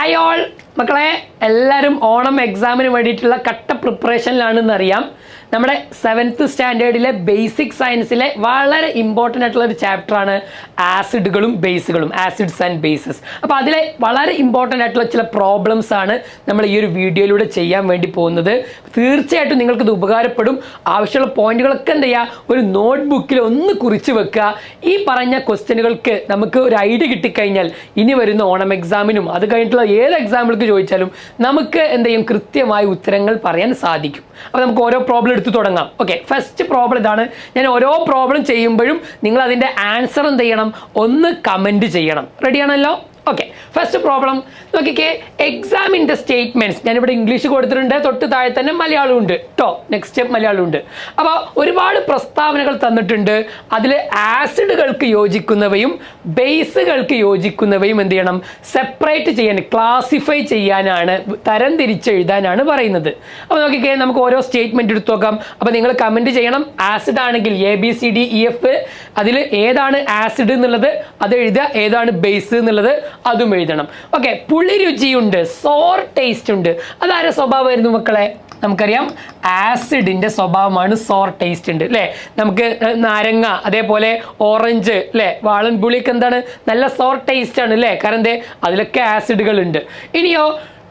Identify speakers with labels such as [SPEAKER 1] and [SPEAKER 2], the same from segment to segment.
[SPEAKER 1] Hi all മക്കളെ, എല്ലാവരും ഓണം എക്സാമിന് വേണ്ടിയിട്ടുള്ള കട്ട പ്രിപ്പറേഷനിലാണെന്ന് അറിയാം. നമ്മുടെ 7th സ്റ്റാൻഡേർഡിലെ ബേസിക് സയൻസിലെ വളരെ ഇമ്പോർട്ടൻ്റ് ആയിട്ടുള്ള ഒരു ചാപ്റ്ററാണ് ആസിഡുകളും ബേസുകളും, ആസിഡ്സ് ആൻഡ് ബേസസ്. അപ്പോൾ അതിലെ വളരെ ഇമ്പോർട്ടൻ്റ് ആയിട്ടുള്ള ചില പ്രോബ്ലംസ് ആണ് നമ്മൾ ഈ ഒരു വീഡിയോയിലൂടെ ചെയ്യാൻ വേണ്ടി പോകുന്നത്. തീർച്ചയായിട്ടും നിങ്ങൾക്കിത് ഉപകാരപ്പെടും. ആവശ്യമുള്ള പോയിന്റുകളൊക്കെ എന്ത് ചെയ്യുക, ഒരു നോട്ട് ബുക്കിൽ ഒന്ന് കുറിച്ച് വെക്കുക. ഈ പറഞ്ഞ ക്വസ്റ്റ്യനുകൾക്ക് നമുക്ക് ഒരു ഐഡിയ കിട്ടിക്കഴിഞ്ഞാൽ ഇനി വരുന്ന ഓണം എക്സാമിനും അത് കഴിഞ്ഞിട്ടുള്ള ഏത് എക്സാമ്പിൾക്ക് ചോദിച്ചാലും നമുക്ക് എന്ത് ചെയ്യും, കൃത്യമായ ഉത്തരങ്ങൾ പറയാൻ സാധിക്കും. അപ്പോൾ നമുക്ക് ഓരോ പ്രോബ്ലം എടുത്ത് തുടങ്ങാം. ഓക്കെ, ഫസ്റ്റ് പ്രോബ്ലം ഇതാണ്. ഞാൻ ഓരോ പ്രോബ്ലം ചെയ്യുമ്പോഴും നിങ്ങൾ അതിൻ്റെ ആൻസർ എന്ത് ചെയ്യണം, ഒന്ന് കമൻറ്റ് ചെയ്യണം. റെഡിയാണല്ലോ? ഓക്കെ, ഫസ്റ്റ് പ്രോബ്ലം നോക്കിക്കേ. എക്സാമിൻ്റെ സ്റ്റേറ്റ്മെന്റ്സ് ഞാനിവിടെ ഇംഗ്ലീഷ് കൊടുത്തിട്ടുണ്ട്, തൊട്ട് താഴെ തന്നെ മലയാളം ഉണ്ട് കേട്ടോ. നെക്സ്റ്റ് മലയാളം ഉണ്ട്. അപ്പോൾ ഒരുപാട് പ്രസ്താവനകൾ തന്നിട്ടുണ്ട്. അതിൽ ആസിഡുകൾക്ക് യോജിക്കുന്നവയും ബേസുകൾക്ക് യോജിക്കുന്നവയും എന്ത് ചെയ്യണം, സെപ്പറേറ്റ് ചെയ്യാൻ, ക്ലാസിഫൈ ചെയ്യാനാണ്, തരം തിരിച്ചെഴുതാനാണ് പറയുന്നത്. അപ്പോൾ നോക്കിക്കേ, നമുക്ക് ഓരോ സ്റ്റേറ്റ്മെന്റ് എടുത്തു നോക്കാം. അപ്പോൾ നിങ്ങൾ കമൻറ്റ് ചെയ്യണം. ആസിഡ് ആണെങ്കിൽ ABCDEF, അതിൽ ഏതാണ് ആസിഡ് എന്നുള്ളത് അത് എഴുതുക, ഏതാണ് ബേസ് എന്നുള്ളത് അതും എഴുതണം. ഓക്കെ, പുളി രുചിയുണ്ട്, സോർ ടേസ്റ്റ് ഉണ്ട്. അതാരെ സ്വഭാവമായിരുന്നു മക്കളെ? നമുക്കറിയാം ആസിഡിന്റെ സ്വഭാവമാണ് സോർ ടേസ്റ്റ് ഉണ്ട് അല്ലേ. നമുക്ക് നാരങ്ങ, അതേപോലെ ഓറഞ്ച് അല്ലേ, വാളൻപുളിയൊക്കെ എന്താണ്, നല്ല സോർ ടേസ്റ്റ് ആണ് അല്ലേ. കാരണം എന്തേ, അതിലൊക്കെ ആസിഡുകൾ ഉണ്ട്. ഇനിയോ,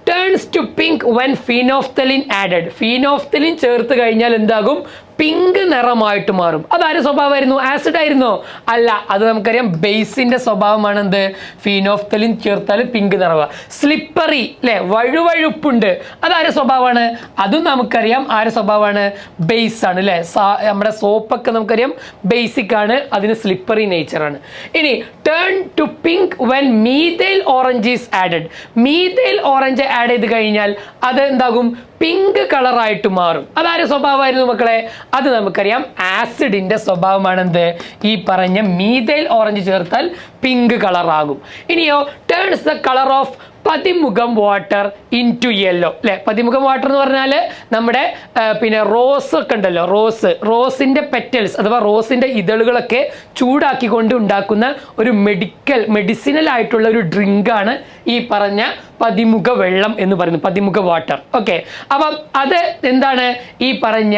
[SPEAKER 1] turns to pink when phenolphthalein added. Phenolphthalein ചേർത്ത് കഴിഞ്ഞാൽ എന്താകും, പിങ്ക് നിറമായിട്ട് മാറും. അതാര് സ്വഭാവമായിരുന്നു? ആസിഡ് ആയിരുന്നോ? അല്ല, അത് നമുക്കറിയാം ബേസിന്റെ സ്വഭാവമാണ്. എന്ത്, ഫീനോഫ്തലിൻ ചേർത്താൽ പിങ്ക് നിറമാ. സ്ലിപ്പറി അല്ലെ, വഴുവഴുപ്പുണ്ട്. അതാര് സ്വഭാവമാണ്? അതും നമുക്കറിയാം ആര് സ്വഭാവമാണ്? ബേസ് ആണ് അല്ലെ. നമ്മുടെ സോപ്പൊക്കെ നമുക്കറിയാം ബേസിക് ആണ്, അതിന് സ്ലിപ്പറി നേച്ചറാണ്. ഇനി turn to pink when methyl orange is added. Methyl orange add ചെയ്ത് കഴിഞ്ഞാൽ അത് എന്താകും, പിങ്ക് കളറായിട്ട് മാറും. അതാര് സ്വഭാവമായിരുന്നു മക്കളെ? അത് നമുക്കറിയാം ആസിഡിന്റെ സ്വഭാവമാണ്. എന്ത്, ഈ പറഞ്ഞ മീഥൈൽ ഓറഞ്ച് ചേർത്താൽ പിങ്ക് കളറാകും. ഇനിയോ, ടേൺസ് ദ കളർ ഓഫ് പതിമുഖം വാട്ടർ ഇൻ ടു യെല്ലോ അല്ലെ. പതിമുഖം വാട്ടർ എന്ന് പറഞ്ഞാൽ നമ്മുടെ പിന്നെ റോസ് ഒക്കെ ഉണ്ടല്ലോ, റോസിന്റെ പെറ്റൽസ് അഥവാ റോസിന്റെ ഇതളുകളൊക്കെ ചൂടാക്കിക്കൊണ്ട് ഉണ്ടാക്കുന്ന ഒരു മെഡിസിനൽ ആയിട്ടുള്ള ഒരു ഡ്രിങ്ക് ആണ് ഈ പറഞ്ഞ പതിമുഖ വെള്ളം എന്ന് പറയുന്നത്, പതിമുഖ വാട്ടർ. ഓക്കെ, അപ്പം അത് എന്താണ്, ഈ പറഞ്ഞ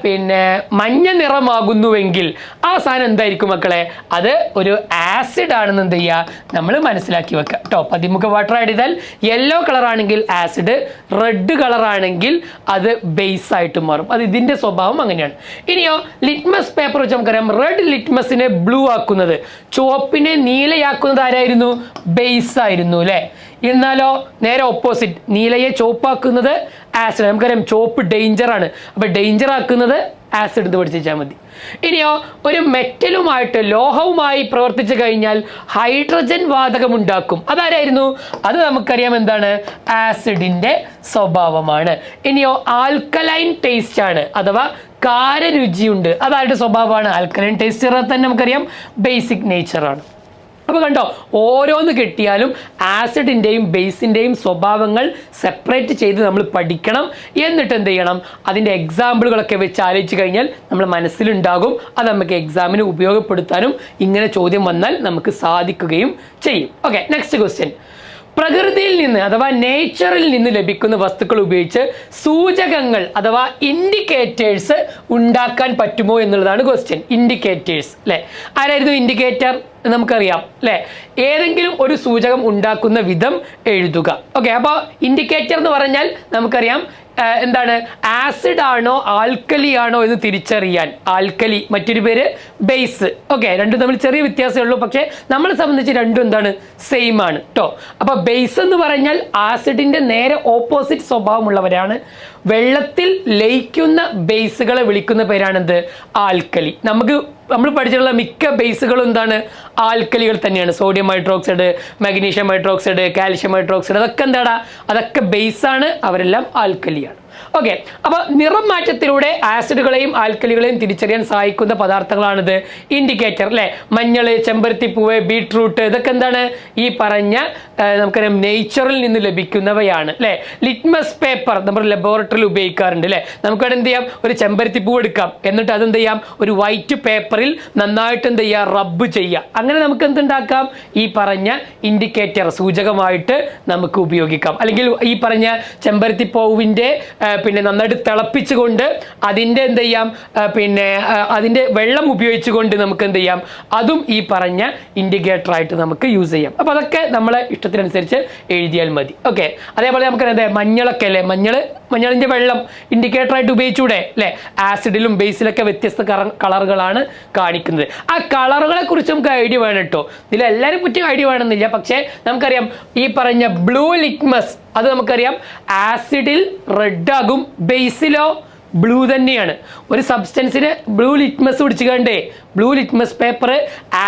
[SPEAKER 1] പിന്നെ മഞ്ഞ നിറമാകുന്നുവെങ്കിൽ ആ സാധനം എന്തായിരിക്കും മക്കളെ? അത് ഒരു ആസിഡ് ആണെന്ന് എന്ത് ചെയ്യുക, നമ്മൾ മനസ്സിലാക്കി വെക്കുക കേട്ടോ. പതിമുഖ വാട്ടർ ആഡ് ചെയ്താൽ യെല്ലോ കളർ ആണെങ്കിൽ ആസിഡ്, റെഡ് കളർ ആണെങ്കിൽ അത് ബേസ് ആയിട്ട് മാറും. അത് ഇതിന്റെ സ്വഭാവം അങ്ങനെയാണ്. ഇനിയോ, ലിറ്റ്മസ് പേപ്പർ വെച്ച് നമുക്കറിയാം റെഡ് ലിറ്റ്മസിനെ ബ്ലൂ ആക്കുന്നത്, ചുവപ്പിനെ നീലയാക്കുന്നത് ആരായിരുന്നു? ബേസ് ആയിരുന്നു അല്ലെ. എന്നാലോ നേരെ ഓപ്പോസിറ്റ്, നീലയെ ചുവപ്പാക്കുന്നത് ആസിഡ്. നമുക്കറിയാം ചുവപ്പ് ഡേഞ്ചർ ആണ്, അപ്പൊ ഡേഞ്ചർ ആക്കുന്നത് ആസിഡ് എന്ന് പഠിച്ചാൽ മതി. ഇനിയോ, ഒരു മെറ്റലുമായിട്ട്, ലോഹവുമായി പ്രവർത്തിച്ചു കഴിഞ്ഞാൽ ഹൈഡ്രജൻ വാതകം ഉണ്ടാക്കും. അതാരായിരുന്നു? അത് നമുക്കറിയാം എന്താണ്, ആസിഡിന്റെ സ്വഭാവമാണ്. ഇനിയോ, ആൽക്കലൈൻ ടേസ്റ്റ് ആണ്, അഥവാ കാരരുചിയുണ്ട്. അതാരുടെ സ്വഭാവമാണ്? ആൽക്കലൈൻ ടേസ്റ്റ് തന്നെ നമുക്കറിയാം ബേസിക് നേച്ചറാണ്. അപ്പോൾ കണ്ടോ, ഓരോന്ന് കിട്ടിയാലും ആസിഡിൻ്റെയും ബേസിൻ്റെയും സ്വഭാവങ്ങൾ സെപ്പറേറ്റ് ചെയ്ത് നമ്മൾ പഠിക്കണം. എന്നിട്ട് എന്ത് ചെയ്യണം, അതിൻ്റെ എക്സാമ്പിളുകളൊക്കെ വെച്ച് ആലോചിച്ച് കഴിഞ്ഞാൽ നമ്മൾ മനസ്സിലുണ്ടാകും. അത് നമുക്ക് എക്സാമിന് ഉപയോഗപ്പെടുത്താനും ഇങ്ങനെ ചോദ്യം വന്നാൽ നമുക്ക് സാധിക്കുകയും ചെയ്യും. Okay, next question. പ്രകൃതിയിൽ നിന്ന് അഥവാ നേച്ചറിൽ നിന്ന് ലഭിക്കുന്ന വസ്തുക്കൾ ഉപയോഗിച്ച് സൂചകങ്ങൾ അഥവാ ഇൻഡിക്കേറ്റേഴ്സ് ഉണ്ടാക്കാൻ പറ്റുമോ എന്നുള്ളതാണ് ക്വസ്റ്റ്യൻ. ഇൻഡിക്കേറ്റേഴ്സ് അല്ലെ, ആരായിരുന്നു ഇൻഡിക്കേറ്റർ? നമുക്കറിയാം അല്ലെ. ഏതെങ്കിലും ഒരു സൂചകം ഉണ്ടാക്കുന്ന വിധം എഴുതുക. ഓക്കെ, അപ്പോൾ ഇൻഡിക്കേറ്റർ എന്ന് പറഞ്ഞാൽ നമുക്കറിയാം എന്താണ്, ആസിഡ് ആണോ ആൽക്കലി ആണോ എന്ന് തിരിച്ചറിയാൻ. ആൽക്കലി, മറ്റൊരു പേര് ബേസ്. ഓക്കെ, രണ്ടും തമ്മിൽ ചെറിയ വ്യത്യാസമേ ഉള്ളൂ, പക്ഷേ നമ്മളെ സംബന്ധിച്ച് രണ്ടും എന്താണ്, സെയിം ആണ് കേട്ടോ. അപ്പൊ ബേസ് എന്ന് പറഞ്ഞാൽ ആസിഡിന്റെ നേരെ ഓപ്പോസിറ്റ് സ്വഭാവമുള്ളവരാണ്. വെള്ളത്തിൽ ലയിക്കുന്ന ബേസുകളെ വിളിക്കുന്ന പേരാണെന്ത്, ആൽക്കലി. നമ്മൾ പഠിച്ചിട്ടുള്ള മിക്ക ബേസുകളും എന്താണ്, ആൽക്കലികൾ തന്നെയാണ്. Sodium hydroxide, magnesium hydroxide, calcium hydroxide, അതൊക്കെ എന്താടാ, അതൊക്കെ ബേസാണ്, അവരെല്ലാം ആൽക്കലിയാണ്. ഓക്കെ, അപ്പോൾ നിറം മാറ്റത്തിലൂടെ ആസിഡുകളെയും ആൽക്കലികളെയും തിരിച്ചറിയാൻ സഹായിക്കുന്ന പദാർത്ഥങ്ങളാണിത്. ഇൻഡിക്കേറ്റർ അല്ലേ, മഞ്ഞൾ, ചെമ്പരത്തിപ്പൂവ്, ബീട്രൂട്ട്, ഇതൊക്കെ എന്താണ് ഈ പറഞ്ഞ നമുക്കറിയാം നേച്ചറിൽ നിന്ന് ലഭിക്കുന്നവയാണ് അല്ലേ. ലിറ്റ്മസ് പേപ്പർ നമ്മൾ ലബോറട്ടറിയിൽ ഉപയോഗിക്കാറുണ്ട് അല്ലേ. നമുക്ക് എന്ത് ചെയ്യാം, ഒരു ചെമ്പരത്തിപ്പൂ എടുക്കാം, എന്നിട്ട് അതെന്ത് ചെയ്യാം, ഒരു വൈറ്റ് പേപ്പറിൽ നന്നായിട്ട് എന്ത് ചെയ്യുക, റബ്ബ് ചെയ്യുക. അങ്ങനെ നമുക്ക് എന്തുണ്ടാക്കാം, ഈ പറഞ്ഞ ഇൻഡിക്കേറ്റർ സൂചകമായിട്ട് നമുക്ക് ഉപയോഗിക്കാം. അല്ലെങ്കിൽ ഈ പറഞ്ഞ ചെമ്പരത്തിപ്പൂവിൻ്റെ പിന്നെ നന്നായിട്ട് തിളപ്പിച്ചുകൊണ്ട് അതിൻ്റെ എന്ത് ചെയ്യാം, പിന്നെ അതിൻ്റെ വെള്ളം ഉപയോഗിച്ചുകൊണ്ട് നമുക്ക് എന്ത് ചെയ്യാം, അതും ഈ പറഞ്ഞ ഇൻഡിക്കേറ്ററായിട്ട് നമുക്ക് യൂസ് ചെയ്യാം. അപ്പോൾ അതൊക്കെ നമ്മളെ ഇഷ്ടത്തിനനുസരിച്ച് എഴുതിയാൽ മതി. ഓക്കെ, അതേപോലെ നമുക്ക് എന്താ മഞ്ഞളൊക്കെ അല്ലേ, മഞ്ഞളിൻ്റെ വെള്ളം ഇൻഡിക്കേറ്ററായിട്ട് ഉപയോഗിച്ചൂടെ അല്ലേ. ആസിഡിലും ബേസിലൊക്കെ വ്യത്യസ്ത കളറുകളാണ് കാണിക്കുന്നത്. ആ കളറുകളെ കുറിച്ച് നമുക്ക് ഐഡിയ വേണം കേട്ടോ. ഇതിലെല്ലാവരും പറ്റിയ ഐഡിയ വേണമെന്നില്ല. പക്ഷേ നമുക്കറിയാം ഈ പറഞ്ഞ ബ്ലൂ ലിറ്റ്മസ്, അത് നമുക്കറിയാം ആസിഡിൽ റെഡ് ആകും, ബേസിലോ ബ്ലൂ തന്നെയാണ്. ഒരു സബ്സ്റ്റൻസിന് ബ്ലൂ ലിറ്റ്മസ് പിടിച്ചുകൊണ്ടേ ബ്ലൂ ലിറ്റ്മസ് പേപ്പർ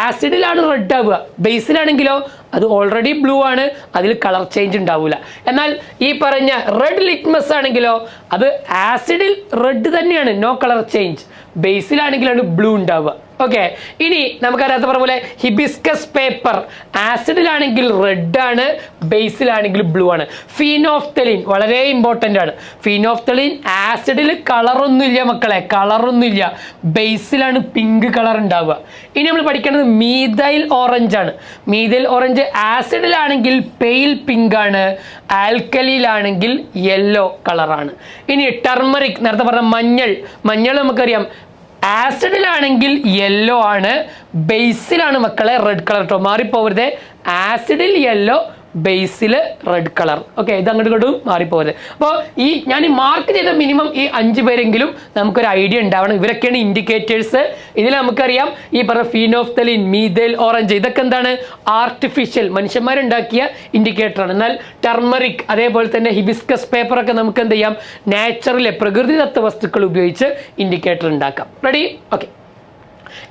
[SPEAKER 1] ആസിഡിലാണ് റെഡ് ആവുക, ബേസിലാണെങ്കിലോ അത് ഓൾറെഡി ബ്ലൂ ആണ്, അതിൽ കളർ ചേഞ്ച് ഉണ്ടാവില്ല. എന്നാൽ ഈ പറഞ്ഞ റെഡ് ലിറ്റ്മസ് ആണെങ്കിലോ അത് ആസിഡിൽ റെഡ് തന്നെയാണ്, നോ കളർ ചേഞ്ച്, ബേസിലാണെങ്കിലാണ് ബ്ലൂ ഉണ്ടാവുക. ഓക്കെ, ഇനി നമുക്കറിയാത്ത പോലെ ഹിബിസ്കസ് പേപ്പർ ആസിഡിലാണെങ്കിൽ റെഡ് ആണ്, ബേസിലാണെങ്കിൽ ബ്ലൂ ആണ്. ഫീനോഫ്തലിൻ വളരെ ഇമ്പോർട്ടൻ്റ് ആണ്. ഫീനോഫ്തലിൻ ആസിഡിൽ കളറൊന്നുമില്ല മക്കളെ, കളറൊന്നുമില്ല, ബേസിലാണ് പിങ്ക് കളർ ഉണ്ടാവുക. ഇനി നമ്മൾ പഠിക്കേണ്ടത് മീഥൈൽ ഓറഞ്ച് ആണ്. മീഥൈൽ ഓറഞ്ച് ആസിഡിലാണെങ്കിൽ പെയിൽ പിങ്ക് ആണ്, ആൽക്കലിയിലാണെങ്കിൽ യെല്ലോ കളറാണ്. ഇനി ടർമറിക്, നേരത്തെ പറഞ്ഞ മഞ്ഞൾ നമുക്കറിയാം ആസിഡിലാണെങ്കിൽ യെല്ലോ ആണ്, ബേസിലാണ് മക്കളെ റെഡ് കളർ കേട്ടോ, മാറിപ്പോവരുത്. ആസിഡിൽ യെല്ലോ, ബേസിൽ റെഡ് കളർ. ഓക്കെ, ഇത് അങ്ങോട്ട് ഇങ്ങോട്ടും മാറിപ്പോകരുത്. അപ്പോൾ ഞാൻ ഈ മാർക്ക് ചെയ്ത മിനിമം ഈ 5 പേരെങ്കിലും നമുക്കൊരു ഐഡിയ ഉണ്ടാവണം. ഇവരൊക്കെയാണ് ഇൻഡിക്കേറ്റേഴ്സ്. ഇതിൽ നമുക്കറിയാം ഈ പറഞ്ഞ ഫീനോഫ്തലിൻ, മീഥൈൽ ഓറഞ്ച്, ഇതൊക്കെ എന്താണ് ആർട്ടിഫിഷ്യൽ മനുഷ്യന്മാരുണ്ടാക്കിയ ഇൻഡിക്കേറ്ററാണ്. എന്നാൽ ടർമറിക് അതേപോലെ തന്നെ ഹിബിസ്കസ് പേപ്പറൊക്കെ നമുക്ക് എന്ത് ചെയ്യാം, നാച്ചുറൽ പ്രകൃതിദത്ത വസ്തുക്കൾ ഉപയോഗിച്ച് ഇൻഡിക്കേറ്റർ ഉണ്ടാക്കാം. റെഡി? ഓക്കെ,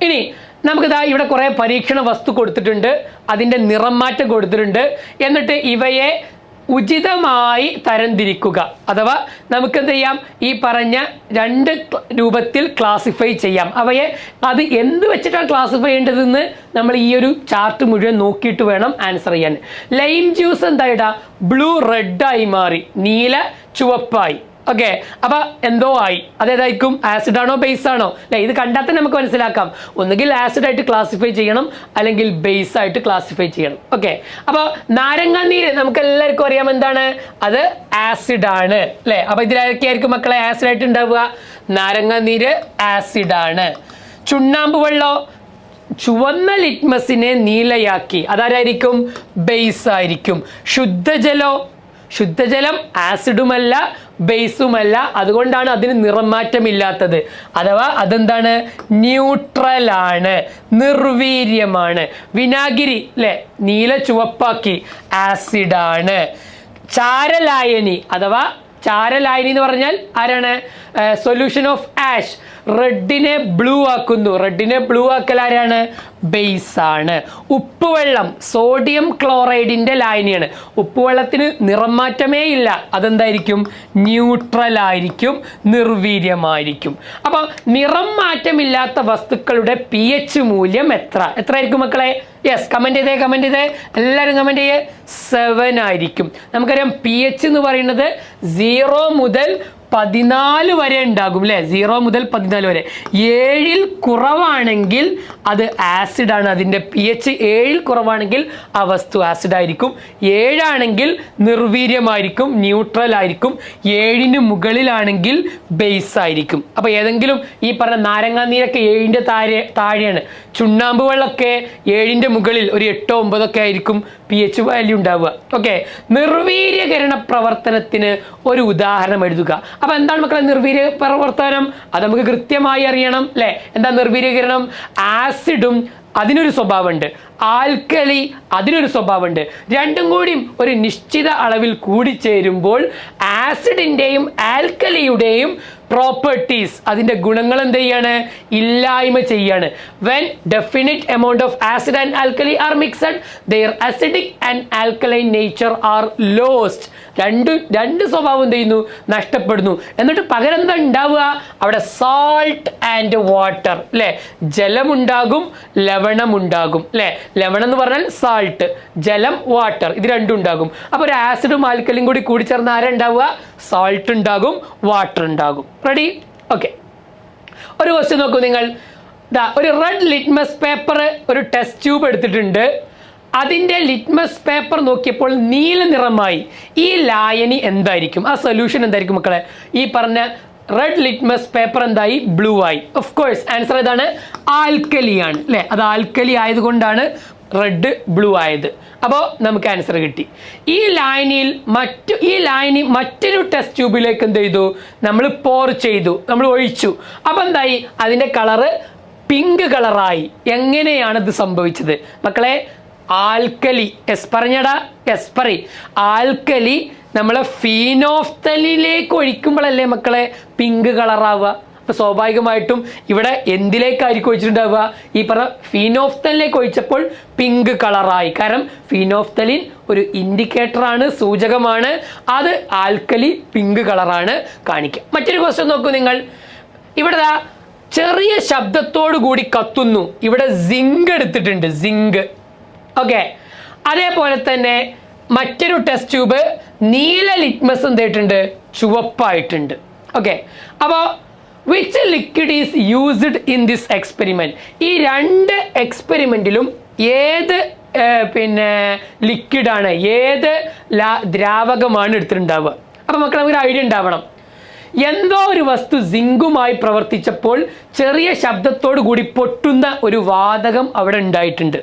[SPEAKER 1] ഇനി നമുക്കിതാ ഇവിടെ കുറേ പരീക്ഷണ വസ്തു കൊടുത്തിട്ടുണ്ട്, അതിൻ്റെ നിറം മാറ്റം കൊടുത്തിട്ടുണ്ട്. എന്നിട്ട് ഇവയെ ഉചിതമായി തരംതിരിക്കുക, അഥവാ നമുക്കെന്ത് ചെയ്യാം, ഈ പറഞ്ഞ 2 രൂപത്തിൽ ക്ലാസിഫൈ ചെയ്യാം. അവയെ അത് എന്ത് വെച്ചിട്ടാണ് ക്ലാസിഫൈ ചെയ്യേണ്ടതെന്ന് നമ്മൾ ഈ ഒരു ചാർട്ട് മുഴുവൻ നോക്കിയിട്ട് വേണം ആൻസർ ചെയ്യാൻ. ലൈം ജ്യൂസ് എന്തായിടാ, ബ്ലൂ റെഡായി മാറി, നീല ചുവപ്പായി. ഓക്കെ, അപ്പൊ എന്തോ ആയി, അതേതായിരിക്കും, ആസിഡ് ആണോ ബേസ് ആണോ അല്ലെ. ഇത് കണ്ടാൽ തന്നെ നമുക്ക് മനസ്സിലാക്കാം, ഒന്നുകിൽ ആസിഡ് ആയിട്ട് ക്ലാസിഫൈ ചെയ്യണം, അല്ലെങ്കിൽ ബേസ് ആയിട്ട് ക്ലാസിഫൈ ചെയ്യണം. ഓക്കെ, അപ്പൊ നാരങ്ങാനീര് നമുക്ക് എല്ലാവർക്കും അറിയാം എന്താണ്, അത് ആസിഡ് ആണ് അല്ലെ. അപ്പൊ ഇതിലായിരിക്കും മക്കളെ ആസിഡ് ആയിട്ട് ഉണ്ടാവുക, നാരങ്ങാനീര് ആസിഡ് ആണ്. ചുണ്ണാമ്പ് വെള്ളോ ചുവന്ന ലിറ്റ്മസിനെ നീലയാക്കി, അതാരായിരിക്കും, ബേസ് ആയിരിക്കും. ശുദ്ധജലം ആസിഡുമല്ല ബേസുമല്ല, അതുകൊണ്ടാണ് അതിന് നിറം മാറ്റമില്ലാത്തത്. അഥവാ അതെന്താണ്, ന്യൂട്രൽ ആണ്, നിർവീര്യമാണ്. വിനാഗിരി അല്ലെ, നീല ചുവപ്പാക്കി, ആസിഡാണ്. ചാരലായനി അഥവാ ചാരലായനി എന്ന് പറഞ്ഞാൽ ആരാണ്, സൊല്യൂഷൻ ഓഫ് ആഷ്, റെഡിനെ ബ്ലൂ ആക്കുന്നു, റെഡിനെ ബ്ലൂ ആക്കൽ ആരാണ്, ബേസ് ആണ്. ഉപ്പുവെള്ളം സോഡിയം ക്ലോറൈഡിന്റെ ലായനിയാണ്. ഉപ്പുവെള്ളത്തിന് നിറം മാറ്റമേ ഇല്ല, അതെന്തായിരിക്കും, ന്യൂട്രൽ ആയിരിക്കും, നിർവീര്യമായിരിക്കും. അപ്പൊ നിറം മാറ്റമില്ലാത്ത വസ്തുക്കളുടെ pH മൂല്യം എത്രയായിരിക്കും മക്കളെ? യെസ്, കമന്റ് ചെയ്തേ, എല്ലാവരും കമന്റ് ചെയ്യേ. 7 ആയിരിക്കും. നമുക്കറിയാം pH എന്ന് പറയുന്നത് 0 മുതൽ 14 വരെ ഉണ്ടാകും അല്ലെ, 0 മുതൽ 14 വരെ. 7ൽ കുറവാണെങ്കിൽ അത് ആസിഡാണ്, അതിൻ്റെ pH 7ൽ കുറവാണെങ്കിൽ ആ വസ്തു ആസിഡ് ആയിരിക്കും. 7 ആണെങ്കിൽ നിർവീര്യമായിരിക്കും, ന്യൂട്രൽ ആയിരിക്കും. 7ന് മുകളിലാണെങ്കിൽ ബേസ് ആയിരിക്കും. അപ്പൊ ഏതെങ്കിലും ഈ പറഞ്ഞ നാരങ്ങാനീരൊക്കെ 7ന്റെ താഴെയാണ്, ചുണ്ണാമ്പ് വെള്ളമൊക്കെ 7ന്റെ മുകളിൽ ഒരു 8 9 ഒക്കെ ആയിരിക്കും pH വാല്യൂ ഉണ്ടാവുക. ഓക്കെ, നിർവീര്യകരണ പ്രവർത്തനത്തിന് ഒരു ഉദാഹരണം എഴുതുക. അപ്പൊ എന്താണ് മക്കളെ നിർവീര്യ പ്രവർത്തനം? അത് നമുക്ക് കൃത്യമായി അറിയണം അല്ലെ. എന്താ നിർവീര്യകരണം? ആസിഡും അതിനൊരു സ്വഭാവമുണ്ട്, ആൽക്കലി അതിനൊരു സ്വഭാവമുണ്ട്. രണ്ടും കൂടി ഒരു നിശ്ചിത അളവിൽ കൂടിച്ചേരുമ്പോൾ ആസിഡിൻ്റെയും ആൽക്കലിയുടെയും പ്രോപ്പർട്ടീസ്, അതിന്റെ ഗുണങ്ങൾ എന്ത് ചെയ്യാണ്? ഇല്ലായ്മ ചെയ്യാണ്. When definite amount of acid and alkali are mixed their acidic and alkaline nature are lost. രണ്ട് സ്വഭാവം എന്ത് ചെയ്യുന്നു? നഷ്ടപ്പെടുന്നു. എന്നിട്ട് പകരം എന്താ ഉണ്ടാവുക? അവിടെ സാൾട്ട് ആൻഡ് വാട്ടർ, അല്ലെ? ജലമുണ്ടാകും, ലവണമുണ്ടാകും, അല്ലെ? ലവണം എന്ന് പറഞ്ഞാൽ സാൾട്ട്, ജലം വാട്ടർ, ഇത് രണ്ടും ഉണ്ടാകും. അപ്പൊ ഒരു ആസിഡും ആൽക്കലിയും കൂടി ചേർന്ന് ആരാ ഉണ്ടാവുക? സാൾട്ട് ഉണ്ടാകും, വാട്ടർ ഉണ്ടാകും. റെഡി? ഓക്കെ. ഒരു ക്വസ്റ്റ്യൻ നോക്കൂ നിങ്ങൾ. ഒരു റെഡ് ലിറ്റ്മസ് പേപ്പർ, ഒരു ടെസ്റ്റ് ട്യൂബ് എടുത്തിട്ടുണ്ട്. അതിന്റെ ലിറ്റ്മസ് പേപ്പർ നോക്കിയപ്പോൾ നീല നിറമായി. ഈ ലായനി എന്തായിരിക്കും? ആ സൊല്യൂഷൻ എന്തായിരിക്കും മക്കളെ? ഈ പറഞ്ഞ റെഡ് ലിറ്റ്മസ് പേപ്പർ എന്തായി? ബ്ലൂ ആയി. ഓഫ് കോഴ്സ് ആൻസർ ഏതാണ്? ആൽക്കലി ആണ്, അല്ലെ? അത് ആൽക്കലി ആയതുകൊണ്ടാണ് റെഡ് ബ്ലൂ ആയത്. അപ്പോൾ നമുക്ക് ആൻസർ കിട്ടി. ഈ ലായനി മറ്റൊരു ടെസ്റ്റ് ട്യൂബിലേക്ക് എന്ത് ചെയ്തു? നമ്മൾ പോർ ചെയ്തു, നമ്മൾ ഒഴിച്ചു. അപ്പൊ എന്തായി? അതിന്റെ കളറ് പിങ്ക് കളറായി. എങ്ങനെയാണ് ഇത് സംഭവിച്ചത് മക്കളെ? ആൽക്കലി, എസ് പറഞ്ഞടാ, എസ് പറ. ആൽക്കലി നമ്മളെ ഫീനോഫ്തലിലേക്ക് ഒഴിക്കുമ്പോഴല്ലേ മക്കളെ പിങ്ക് കളറാവുക? അപ്പൊ സ്വാഭാവികമായിട്ടും ഇവിടെ എന്തിലേക്കായിരിക്കും ഒഴിച്ചിട്ടുണ്ടാവുക? ഈ പറഞ്ഞ ഫീനോഫ്തലിലേക്ക് ഒഴിച്ചപ്പോൾ പിങ്ക് കളറായി. കാരണം ഫീനോഫ്തലിൻ ഒരു ഇൻഡിക്കേറ്റർ ആണ്, സൂചകമാണ്. അത് ആൽക്കലി പിങ്ക് കളറാണ് കാണിക്കുക. മറ്റൊരു ക്വസ്റ്റ്യൻ നോക്കൂ നിങ്ങൾ. ഇവിടെ ചെറിയ ശബ്ദത്തോടു കൂടി കത്തുന്നു. ഇവിടെ സിങ്ക് എടുത്തിട്ടുണ്ട്, സിങ്ക്. ഓക്കെ. അതേപോലെ തന്നെ മറ്റൊരു ടെസ്റ്റ് ട്യൂബ് നീല ലിറ്റ്മസ് എന്തായിട്ടുണ്ട്? ചുവപ്പായിട്ടുണ്ട്. ഓക്കെ. അപ്പോൾ which liquid is used in this experiment? ഈ രണ്ട് എക്സ്പെരിമെന്റിലും ഏത് ലിക്വിഡാണ്, ഏത് ദ്രാവകമാണ് എടുത്തിട്ടുണ്ടാവുക? അപ്പൊ മക്കൾ നമുക്ക് ഐഡിയ ഉണ്ടാവണം. എന്തോ ഒരു വസ്തു സിങ്കുമായി പ്രവർത്തിച്ചപ്പോൾ ചെറിയ ശബ്ദത്തോടു കൂടി പൊട്ടുന്ന ഒരു വാതകം അവിടെ ഉണ്ടായിട്ടുണ്ട്.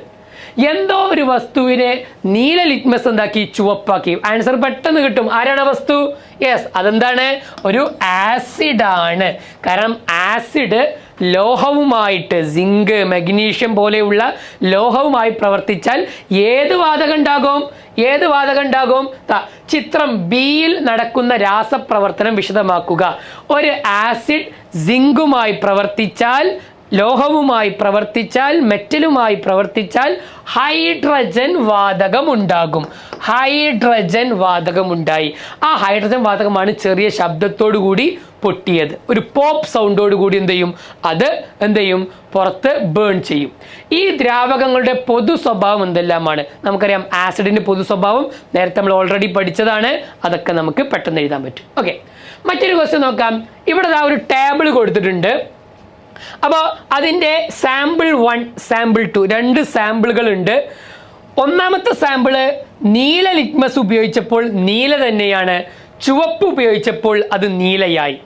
[SPEAKER 1] എന്തോ ഒരു വസ്തുവിനെ നീല ലിറ്റ്മസ് എന്താക്കി? ചുവപ്പാക്കി. ആൻസർ പെട്ടെന്ന് കിട്ടും. ആരാണ് വസ്തു? യെസ്, അതെന്താണ്? ഒരു ആസിഡ് ആണ്. കാരണം ആസിഡ് ലോഹവുമായിട്ട്, സിങ്ക്, മഗ്നീഷ്യം പോലെയുള്ള ലോഹവുമായി പ്രവർത്തിച്ചാൽ ഏത് വാതകം ഉണ്ടാകും? ചിത്രം ബിയിൽ നടക്കുന്ന രാസപ്രവർത്തനം വിശദമാക്കുക. ഒരു ആസിഡ് സിങ്കുമായി പ്രവർത്തിച്ചാൽ, ലോഹവുമായി പ്രവർത്തിച്ചാൽ, മെറ്റലുമായി പ്രവർത്തിച്ചാൽ ഹൈഡ്രജൻ വാതകം ഉണ്ടാകും. ഹൈഡ്രജൻ വാതകം ഉണ്ടായി. ആ ഹൈഡ്രജൻ വാതകമാണ് ചെറിയ ശബ്ദത്തോടു കൂടി പൊട്ടിയത്. ഒരു പോപ്പ് സൗണ്ടോട് കൂടി അത് പുറത്ത് ബേൺ ചെയ്യും. ഈ ദ്രാവകങ്ങളുടെ പൊതു സ്വഭാവം എന്തെല്ലാമാണ്? നമുക്കറിയാം ആസിഡിന്റെ പൊതു സ്വഭാവം നേരത്തെ നമ്മൾ ഓൾറെഡി പഠിച്ചതാണ്. അതൊക്കെ നമുക്ക് പെട്ടെന്ന് എഴുതാൻ പറ്റും. ഓക്കെ. മറ്റൊരു ക്വസ്റ്റ്യൻ നോക്കാം. ഇവിടെ ഒരു ടേബിൾ കൊടുത്തിട്ടുണ്ട്. അപ്പോൾ അതിൻ്റെ സാമ്പിൾ 1, സാമ്പിൾ 2 രണ്ട് സാമ്പിളുകൾ ഉണ്ട്. ഒന്നാമത്തെ സാമ്പിള് നീല ലിറ്റ്മസ് ഉപയോഗിച്ചപ്പോൾ നീല തന്നെയാണ്. ചുവപ്പ് ഉപയോഗിച്ചപ്പോൾ അത് നീലയായി.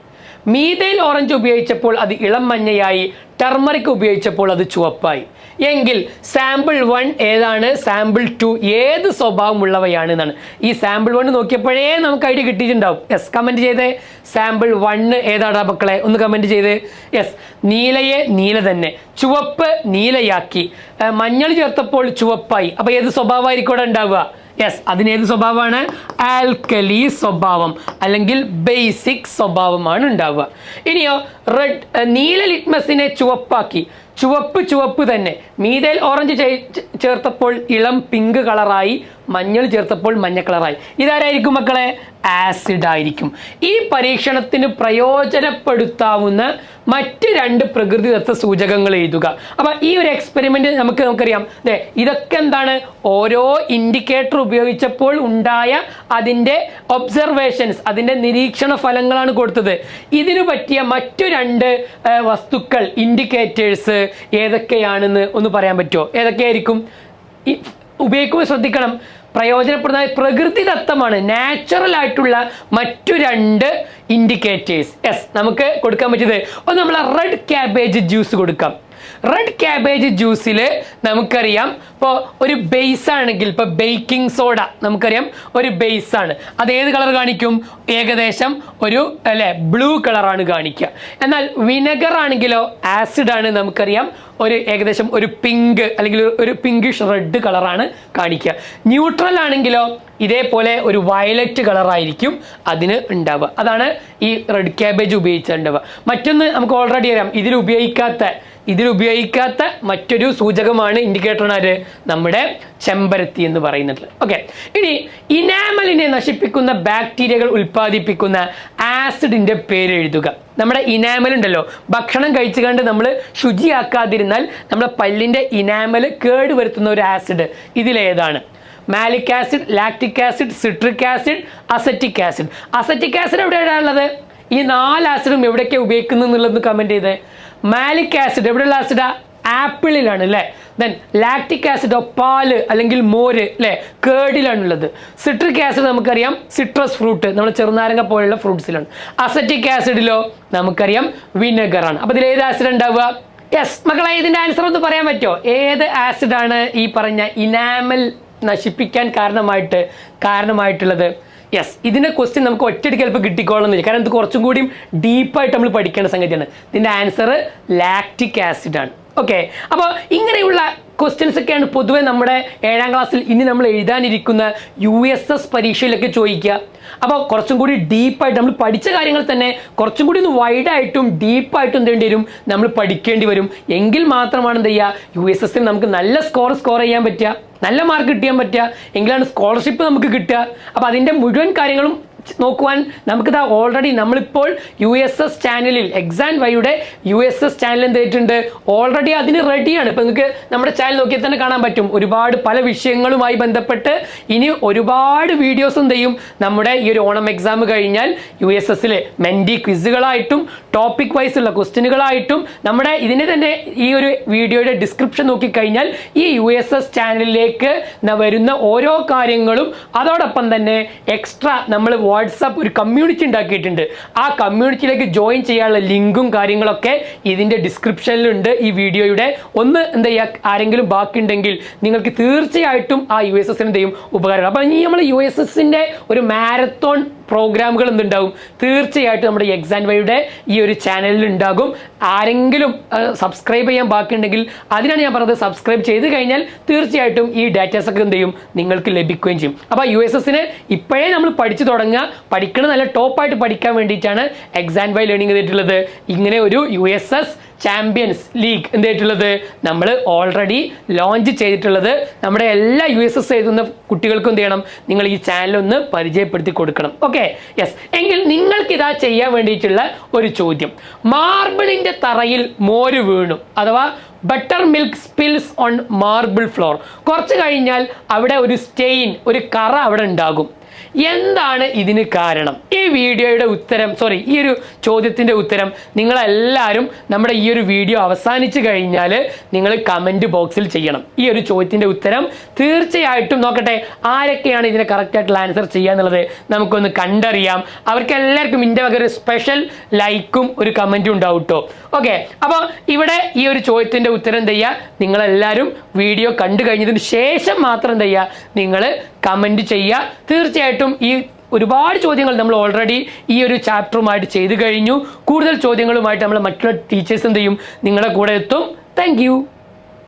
[SPEAKER 1] മീഥൈൽ ഓറഞ്ച് ഉപയോഗിച്ചപ്പോൾ അത് ഇളം മഞ്ഞയായി. ടർമറിക് ഉപയോഗിച്ചപ്പോൾ അത് ചുവപ്പായി. എങ്കിൽ സാമ്പിൾ 1 ഏതാണ്? സാമ്പിൾ 2 ഏത് സ്വഭാവമുള്ളവയാണ് എന്നാണ്. ഈ സാമ്പിൾ 1 നോക്കിയപ്പോഴേ നമുക്ക് ഐഡിയ കിട്ടിയിട്ടുണ്ടാവും. യെസ്, കമന്റ് ചെയ്തേ. സാമ്പിൾ 1 ഏതാടാ മക്കളെ? ഒന്ന് കമന്റ് ചെയ്ത്. യെസ്, നീലയെ നീല തന്നെ, ചുവപ്പ് നീലയാക്കി, മഞ്ഞൾ ചേർത്തപ്പോൾ ചുവപ്പായി. അപ്പൊ ഏത് സ്വഭാവമായിരിക്കും ഇവിടെ ഉണ്ടാവുക? യെസ്, അതിനേത് സ്വഭാവമാണ്? ആൽക്കലി സ്വഭാവം അല്ലെങ്കിൽ ബേസിക് സ്വഭാവമാണ് ഉണ്ടാവുക. ഇനിയോ നീല ലിറ്റ്മസിനെ ചുവപ്പാക്കി. ചുവപ്പ് തന്നെ. മീഥൈൽ ഓറഞ്ച് ചേർത്തപ്പോൾ ഇളം പിങ്ക് കളറായി. മഞ്ഞൾ ചേർത്തപ്പോൾ മഞ്ഞ കളറായി. ഇതാരായിരിക്കും മക്കളെ? ആസിഡ് ആയിരിക്കും. ഈ പരീക്ഷണത്തിന് പ്രയോജനപ്പെടുത്താവുന്ന മറ്റ് 2 പ്രകൃതിദത്ത സൂചകങ്ങൾ എഴുതുക. അപ്പൊ ഈ ഒരു എക്സ്പെരിമെന്റ് നമുക്കറിയാം. ഇതൊക്കെ എന്താണ്? ഓരോ ഇൻഡിക്കേറ്റർ ഉപയോഗിച്ചപ്പോൾ ഉണ്ടായ അതിൻ്റെ ഒബ്സർവേഷൻസ്, അതിൻ്റെ നിരീക്ഷണ ഫലങ്ങളാണ് കൊടുത്തത്. ഇതിനു പറ്റിയ മറ്റു 2 വസ്തുക്കൾ, ഇൻഡിക്കേറ്റേഴ്സ് ഏതൊക്കെയാണെന്ന് ഒന്ന് പറയാൻ പറ്റുമോ? ഏതൊക്കെയായിരിക്കും? ഉപയോഗിക്കുമ്പോൾ ശ്രദ്ധിക്കണം. പ്രയോജനപ്പെടുന്ന പ്രകൃതിദത്തമാണ്, നാച്ചുറൽ ആയിട്ടുള്ള മറ്റു 2 ഇൻഡിക്കേറ്റേഴ്സ്. യെസ്, നമുക്ക് കൊടുക്കാൻ പറ്റിയത് ഒന്ന്, നമ്മൾ റെഡ് ക്യാബേജ് ജ്യൂസ് കൊടുക്കാം. റെഡ് ക്യാബേജ് ജ്യൂസിൽ നമുക്കറിയാം ഇപ്പോൾ ഒരു ബേസ് ആണെങ്കിൽ ഇപ്പോൾ ബേക്കിംഗ് സോഡ നമുക്കറിയാം ഒരു ബേസ് ആണ്. അത് ഏത് കളർ കാണിക്കും? ഏകദേശം ഒരു അല്ലെ ബ്ലൂ കളറാണ് കാണിക്കുക. എന്നാൽ വിനെഗർ ആണെങ്കിലോ ആസിഡ് ആണ്, നമുക്കറിയാം ഒരു ഏകദേശം ഒരു പിങ്ക് അല്ലെങ്കിൽ ഒരു പിങ്കിഷ് റെഡ് കളറാണ് കാണിക്കുക. ന്യൂട്രൽ ആണെങ്കിലോ ഇതേപോലെ ഒരു വയലറ്റ് കളറായിരിക്കും അതിന് ഉണ്ടാവുക. അതാണ് ഈ റെഡ് ക്യാബേജ് ഉപയോഗിച്ചിട്ടുണ്ടാവുക. മറ്റൊന്ന് നമുക്ക് ഓൾറെഡി അറിയാം, ഇതിലുപയോഗിക്കാത്ത മറ്റൊരു സൂചകമാണ് ഇൻഡിക്കേറ്ററാണ് നമ്മുടെ ചെമ്പരത്തി എന്ന് പറയുന്നത്. ഓക്കെ, ഇനി ഇനാമലിനെ നശിപ്പിക്കുന്ന ബാക്ടീരിയകൾ ഉൽപ്പാദിപ്പിക്കുന്ന ആസിഡിന്റെ പേര് എഴുതുക. നമ്മുടെ ഇനാമൽ ഉണ്ടല്ലോ, ഭക്ഷണം കഴിച്ചു കണ്ട് നമ്മൾ ശുചിയാക്കാതിരുന്നാൽ നമ്മുടെ പല്ലിന്റെ ഇനാമൽ കേട് വരുത്തുന്ന ഒരു ആസിഡ് ഇതിലേതാണ്? Malic acid, lactic acid, citric acid, acetic acid. Acetic acid എവിടെയാണ് ഉള്ളത്? ഈ 4 ആസിഡും എവിടേക്കാണ് ഉപയോഗിക്കുന്നത് എന്നുള്ളത് കമന്റ് ചെയ്ത്. Malic acid എവിടെയുള്ള ആസിഡാ? ആപ്പിളിലാണ് അല്ലേ. ദെൻ ലാക്റ്റിക് ആസിഡോ പാല് അല്ലെങ്കിൽ മോര് അല്ലേ, കേടിലാണുള്ളത്. സിട്രിക് ആസിഡ് നമുക്കറിയാം സിട്രസ് ഫ്രൂട്ട്, നമ്മൾ ചെറുനാരങ്ങ പോലുള്ള ഫ്രൂട്ട്സിലാണ്. അസറ്റിക് ആസിഡിലോ നമുക്കറിയാം വിനെഗർ ആണ്. അപ്പൊ ഇതിൽ ഏത് ആസിഡ് ഉണ്ടാവുക? യെസ് മക്കളെ, ഇതിന്റെ ആൻസർ ഒന്ന് പറയാൻ പറ്റുമോ? ഏത് ആസിഡാണ് ഈ പറഞ്ഞ ഇനാമൽ നശിപ്പിക്കാൻ കാരണമായിട്ടുള്ളത്? യെസ്, ഇതിന്റെ ക്വസ്റ്റ്യൻ നമുക്ക് ഒറ്റയടിക്ക് ചിലപ്പോൾ കിട്ടിക്കോളുന്നില്ല, കാരണം ഇത് കുറച്ചും കൂടി ഡീപ്പായിട്ട് നമ്മൾ പഠിക്കേണ്ട സംഗതിയാണ്. ഇതിന്റെ ആൻസർ ലാക്റ്റിക് ആസിഡ് ആണ്. ഓക്കെ, അപ്പോൾ ഇങ്ങനെയുള്ള ക്വസ്റ്റ്യൻസ് ഒക്കെയാണ് പൊതുവെ നമ്മുടെ 7ാം ക്ലാസ്സിൽ ഇനി നമ്മൾ എഴുതാനിരിക്കുന്ന USS പരീക്ഷയിലൊക്കെ ചോദിക്കുക. അപ്പോൾ കുറച്ചും കൂടി ഡീപ്പായിട്ട് നമ്മൾ പഠിച്ച കാര്യങ്ങൾ തന്നെ കുറച്ചും കൂടി ഒന്ന് വൈഡായിട്ടും ഡീപ്പായിട്ടും എന്ത് ചെയ്യേണ്ടി വരും, നമ്മൾ പഠിക്കേണ്ടി വരും. എങ്കിൽ മാത്രമാണ് എന്ത് ചെയ്യുക, USSൽ നമുക്ക് നല്ല സ്കോർ ചെയ്യാൻ പറ്റുക, നല്ല മാർക്ക് കിട്ടാൻ പറ്റുക, എങ്കിലാണ് സ്കോളർഷിപ്പ് നമുക്ക് കിട്ടുക. അപ്പോൾ അതിൻ്റെ മുഴുവൻ കാര്യങ്ങളും നോക്കുവാൻ നമുക്കിതാ ഓൾറെഡി നമ്മളിപ്പോൾ USS ചാനലിൽ എക്സാം വൈയുടെ USS ചാനൽ എന്ത് ചെയ്തിട്ടുണ്ട്, ഓൾറെഡി അതിന് റെഡിയാണ്. ഇപ്പം നിങ്ങൾക്ക് നമ്മുടെ ചാനൽ നോക്കിയാൽ തന്നെ കാണാൻ പറ്റും, ഒരുപാട് പല വിഷയങ്ങളുമായി ബന്ധപ്പെട്ട് ഇനി ഒരുപാട് വീഡിയോസ് എന്ത് ചെയ്യും നമ്മുടെ ഈ ഒരു ഓണം എക്സാം കഴിഞ്ഞാൽ USSൽ മെൻറ്റി ക്വിസുകളായിട്ടും ടോപ്പിക് വൈസ് ഉള്ള ക്വസ്റ്റ്യനുകളായിട്ടും നമ്മുടെ ഇതിനെ തന്നെ ഈ ഒരു വീഡിയോയുടെ ഡിസ്ക്രിപ്ഷൻ നോക്കിക്കഴിഞ്ഞാൽ ഈ USS ചാനലിലേക്ക് വരുന്ന ഓരോ കാര്യങ്ങളും അതോടൊപ്പം തന്നെ എക്സ്ട്രാ നമ്മൾ വാട്സാപ്പ് ഒരു കമ്മ്യൂണിറ്റി ഉണ്ടാക്കിയിട്ടുണ്ട്. ആ കമ്മ്യൂണിറ്റിയിലേക്ക് ജോയിൻ ചെയ്യാനുള്ള ലിങ്കും കാര്യങ്ങളൊക്കെ ഇതിൻ്റെ ഡിസ്ക്രിപ്ഷനിലുണ്ട് ഈ വീഡിയോയുടെ. ഒന്ന് എന്താ ചെയ്യുക, ആരെങ്കിലും ബാക്കിയുണ്ടെങ്കിൽ നിങ്ങൾക്ക് തീർച്ചയായിട്ടും ആ USSന് എന്ത് ചെയ്യും ഉപകാരം. അപ്പോൾ ഇനി നമ്മൾ USSൻ്റെ ഒരു മാരത്തോൺ പ്രോഗ്രാമുകൾ എന്തുണ്ടാവും, തീർച്ചയായിട്ടും നമ്മുടെ എക്സാം വൈയുടെ ഈ ഒരു ചാനലിൽ ഉണ്ടാകും. ആരെങ്കിലും സബ്സ്ക്രൈബ് ചെയ്യാൻ ബാക്കിയുണ്ടെങ്കിൽ അതിനാണ് ഞാൻ പറഞ്ഞത്, സബ്സ്ക്രൈബ് ചെയ്ത് കഴിഞ്ഞാൽ തീർച്ചയായിട്ടും ഈ ഡാറ്റാസ് ഒക്കെ എന്ത് ചെയ്യും നിങ്ങൾക്ക് ലഭിക്കുകയും ചെയ്യും. അപ്പോൾ USSന് ഇപ്പോഴേ നമ്മൾ പഠിച്ചു തുടങ്ങുക, പഠിക്കണം നല്ല ടോപ്പായിട്ട് പഠിക്കാൻ വേണ്ടിയിട്ടാണ് എക്സാം വൈ ലേണിംഗ് ചെയ്തിട്ടുള്ളത്. ഇങ്ങനെ ഒരു USS ചാമ്പ്യൻസ് ലീഗ് എന്തായിട്ടുള്ളത് നമ്മൾ ഓൾറെഡി ലോഞ്ച് ചെയ്തിട്ടുള്ളത്. നമ്മുടെ എല്ലാ USS എഴുതുന്ന കുട്ടികൾക്കും എന്ത് ചെയ്യണം, നിങ്ങൾ ഈ ചാനലൊന്ന് പരിചയപ്പെടുത്തി കൊടുക്കണം. Okay, yes. എങ്കിൽ നിങ്ങൾക്ക് ഇതാ ചെയ്യാൻ വേണ്ടിയിട്ടുള്ള ഒരു ചോദ്യം, മാർബിളിന്റെ തറയിൽ മോര് വീണു അഥവാ butter milk spills on marble floor. കുറച്ച് കഴിഞ്ഞാൽ അവിടെ ഒരു സ്റ്റെയിൻ, ഒരു കറ അവിടെ ഉണ്ടാകും. എന്താണ് ഇതിന് കാരണം? ഈ വീഡിയോയുടെ ഉത്തരം, ഈ ഒരു ചോദ്യത്തിൻ്റെ ഉത്തരം നിങ്ങളെല്ലാവരും നമ്മുടെ ഈ ഒരു വീഡിയോ അവസാനിച്ച് കഴിഞ്ഞാൽ നിങ്ങൾ കമൻറ്റ് ബോക്സിൽ ചെയ്യണം. ഈ ഒരു ചോദ്യത്തിൻ്റെ ഉത്തരം തീർച്ചയായിട്ടും നോക്കട്ടെ ആരൊക്കെയാണ് ഇതിനെ കറക്റ്റായിട്ടുള്ള ആൻസർ ചെയ്യുക എന്നുള്ളത് നമുക്കൊന്ന് കണ്ടറിയാം. അവർക്ക് എല്ലാവർക്കും ഇതിൻ്റെ വക ഒരു സ്പെഷ്യൽ ലൈക്കും ഒരു കമൻറ്റും ഉണ്ടാവും കേട്ടോ. ഓക്കെ, അപ്പോൾ ഇവിടെ ഈ ഒരു ചോദ്യത്തിൻ്റെ ഉത്തരം എന്ത് ചെയ്യുക, നിങ്ങളെല്ലാവരും വീഡിയോ കണ്ടു കഴിഞ്ഞതിന് ശേഷം മാത്രം എന്ത് ചെയ്യുക, നിങ്ങൾ കമൻറ്റ് ചെയ്യുക. തീർച്ചയായിട്ടും ഈ ഒരുപാട് ചോദ്യങ്ങൾ നമ്മൾ ഓൾറെഡി ഈ ഒരു ചാപ്റ്ററുമായിട്ട് ചെയ്തു കഴിഞ്ഞു. കൂടുതൽ ചോദ്യങ്ങളുമായിട്ട് നമ്മൾ മറ്റുള്ള ടീച്ചേഴ്സ് എന്ത് ചെയ്യും, നിങ്ങളുടെ കൂടെ എത്തും. താങ്ക്